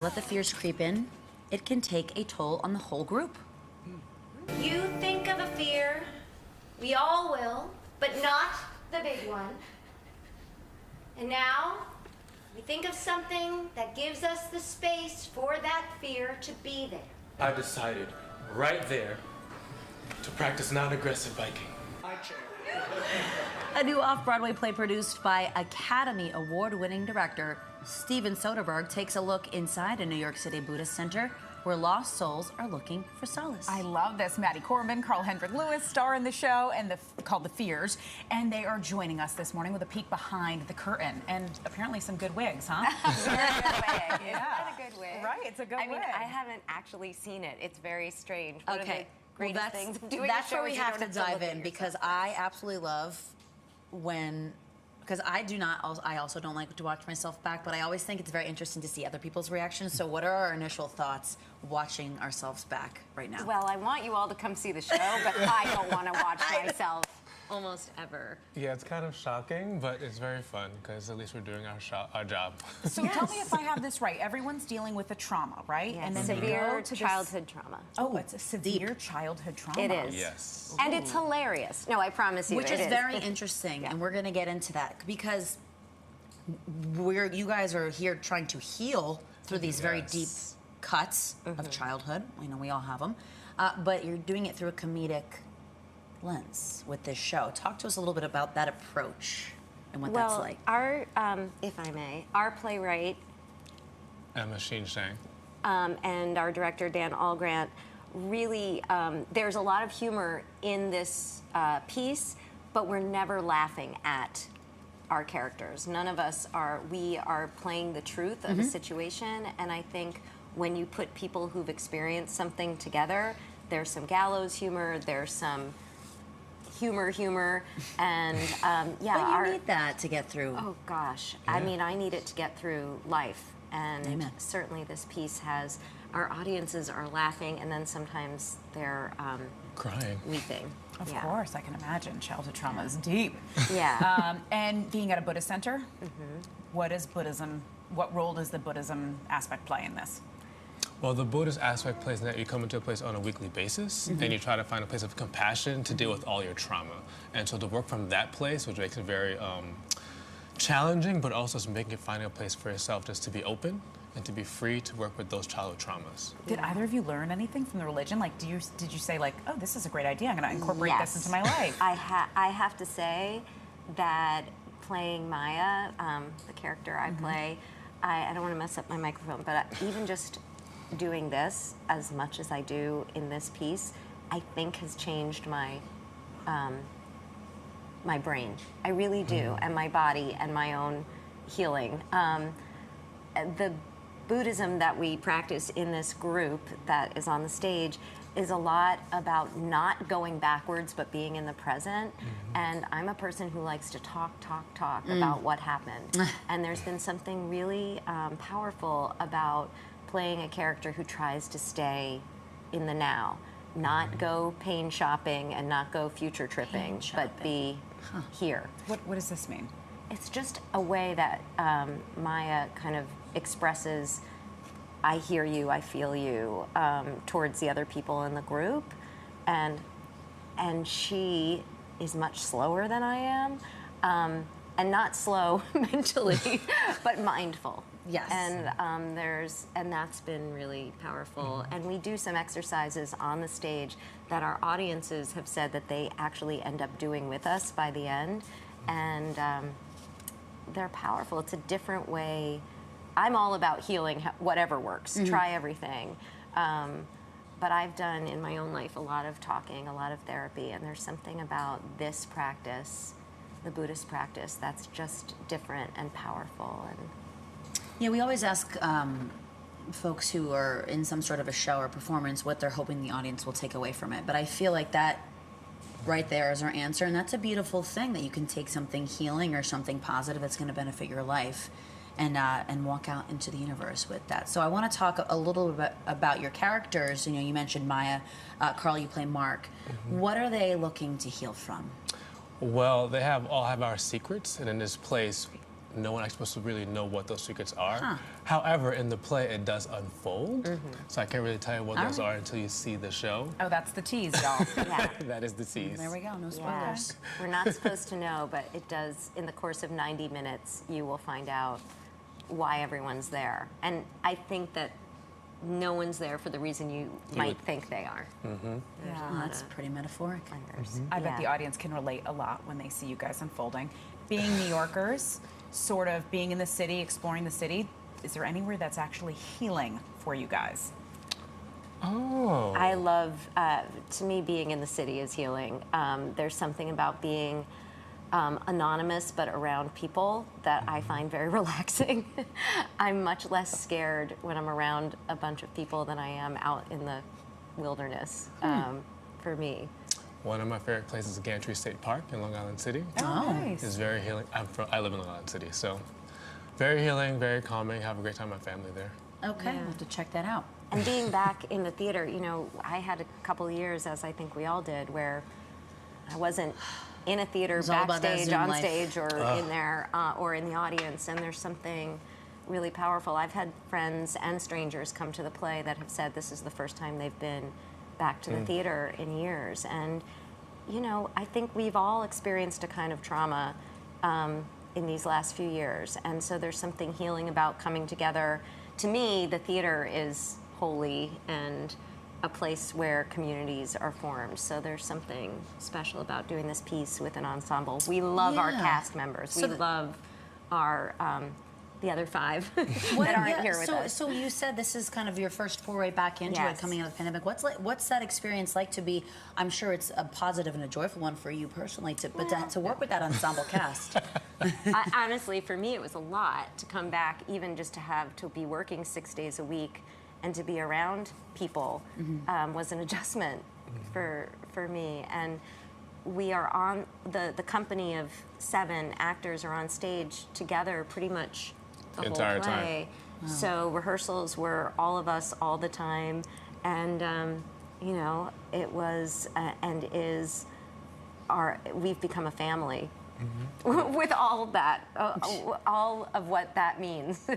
Let the fears creep in. It can take a toll on the whole group. You think of a fear, we all will, but not the big one. And now, we think of something that gives us the space for that fear to be there. I decided right there to practice non-aggressive biking. A new off-Broadway play produced by Academy Award-winning director Steven Soderbergh takes a look inside a New York City Buddhist center where lost souls are looking for solace. I love this. Maddie Corman, Hendrick star in the show, and called The Fears, and they are joining us this morning with a peek behind the curtain, and apparently some good wigs, huh? Very good wig. Isn't that a good wig? Right, it's a good wig. I mean, I haven't actually seen it. It's very strange. One Okay, of the things of doing that's a show where we is you have don't to look dive at in, because yourself. I absolutely love when, because I also don't like to watch myself back, but I always think it's very interesting to see other people's reactions. So what are our initial thoughts watching ourselves back right now? Well, I want you all to come see the show, but I don't want to watch myself almost ever. Yeah, it's kind of shocking, but it's very fun because at least we're doing our job. So tell me if I have this right. Everyone's dealing with a trauma, right? Yes. And then they Severe go to childhood trauma. Oh, it's a severe childhood trauma. It is. Yes. And it's hilarious. No, I promise you Which it is very interesting, and we're going to get into that because you guys are here trying to heal through these very deep cuts of childhood. I know we all have them, but you're doing it through a comedic lens with this show. Talk to us a little bit about that approach and what that's like. Our, if I may, our playwright Emma Sheen-Shang. and our director, Dan Allgrant, really, there's a lot of humor in this piece, but we're never laughing at our characters. None of us are. We are playing the truth of a situation, and I think when you put people who've experienced something together, there's some gallows humor, there's some humor, and yeah. But you need that to get through. Oh gosh, I mean, I need it to get through life, and Amen. certainly this piece has. Our audiences are laughing, and then sometimes they're Crying. weeping. Of course, I can imagine. Childhood trauma is deep. Yeah. And being at a Buddhist center, what is Buddhism? What role does the Buddhism aspect play in this? Well, the Buddhist aspect plays in that you come into a place on a weekly basis and you try to find a place of compassion to deal with all your trauma. And so to work from that place, which makes it very challenging, but also making it finding a place for yourself just to be open and to be free to work with those childhood traumas. Did either of you learn anything from the religion? Like, did you say like, oh, this is a great idea, I'm going to incorporate this into my life? I have to say that playing Maya, the character I play, I don't want to mess up my microphone, but even just doing this as much as I do in this piece, I think has changed my my brain. I really do, and my body and my own healing. The Buddhism that we practice in this group that is on the stage is a lot about not going backwards but being in the present. And I'm a person who likes to talk about what happened. And there's been something really powerful about playing a character who tries to stay in the now, not go pain shopping and not go future tripping, but be here. What does this mean? It's just a way that Maya kind of expresses, I hear you, I feel you, towards the other people in the group, and she is much slower than I am, and not slow mentally, but mindful. Yes. And that's been really powerful. And we do some exercises on the stage that our audiences have said that they actually end up doing with us by the end, and they're powerful. It's a different way. I'm all about healing, whatever works. Try everything. But I've done in my own life a lot of talking, a lot of therapy, and there's something about this practice, the Buddhist practice, that's just different and powerful. And Yeah, we always ask folks who are in some sort of a show or performance what they're hoping the audience will take away from it. But I feel like that right there is our answer, and that's a beautiful thing, that you can take something healing or something positive that's going to benefit your life and walk out into the universe with that. So I want to talk a little bit about your characters. You know, you mentioned Maya. Carl, you play Mark. What are they looking to heal from? Well, they all have our secrets, and in this place, no one actually supposed to really know what those secrets are. However, in the play, it does unfold. So I can't really tell you what those are until you see the show. Oh, that's the tease, y'all. Yeah. That is the tease. There we go. No Yeah. spoilers. We're not supposed to know, but it does, in the course of 90 minutes, you will find out why everyone's there. And I think that no one's there for the reason you might think they are. Yeah. Oh, that's pretty metaphoric. Wonders. I bet the Yeah. audience can relate a lot when they see you guys unfolding. Being New Yorkers, sort of being in the city, exploring the city, is there anywhere that's actually healing for you guys? Oh. I love, to me, being in the city is healing. There's something about being anonymous but around people that I find very relaxing. I'm much less scared when I'm around a bunch of people than I am out in the wilderness, for me. One of my favorite places is Gantry State Park in Long Island City. Oh, nice. It's very healing. I live in Long Island City, so very healing, very calming. Have a great time with my family there. Okay, we'll have to check that out. And being back in the theater, you know, I had a couple of years, as I think we all did, where I wasn't in a theater, was all about that backstage, Zoom on life. stage, or in there, or in the audience. And there's something really powerful. I've had friends and strangers come to the play that have said this is the first time they've been back to the theater in years. And, you know, I think we've all experienced a kind of trauma in these last few years. And so there's something healing about coming together. To me, the theater is holy and a place where communities are formed. So there's something special about doing this piece with an ensemble. We love our Yeah. cast members. So we love our the other 5 that aren't yeah, here with so, us. So you said this is kind of your first foray back into it Yes. coming out of the pandemic. What's that experience like to be? I'm sure it's a positive and a joyful one for you personally, to work with that ensemble cast. Honestly, for me, it was a lot to come back, even just to be working 6 days a week and to be around people was an adjustment for me. And we are on, the company of 7 actors are on stage together pretty much the whole Entire play. So rehearsals were all of us all the time. And, you know, it was and is we've become a family. With all of that, all of what that means.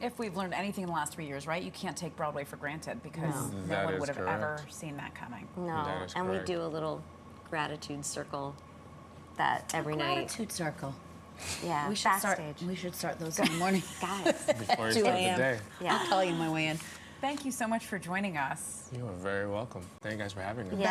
If we've learned anything in the last 3 years, right, you can't take Broadway for granted because no That one is would have correct. ever seen that coming. No, That is and we correct. do a little gratitude circle that every night. Gratitude circle. Yeah, We should backstage. start those in the morning. Guys, Before you 2 start the a.m. day. yeah. I'll call you on my way in. Thank you so much for joining us. You are very welcome. Thank you guys for having me. Yeah.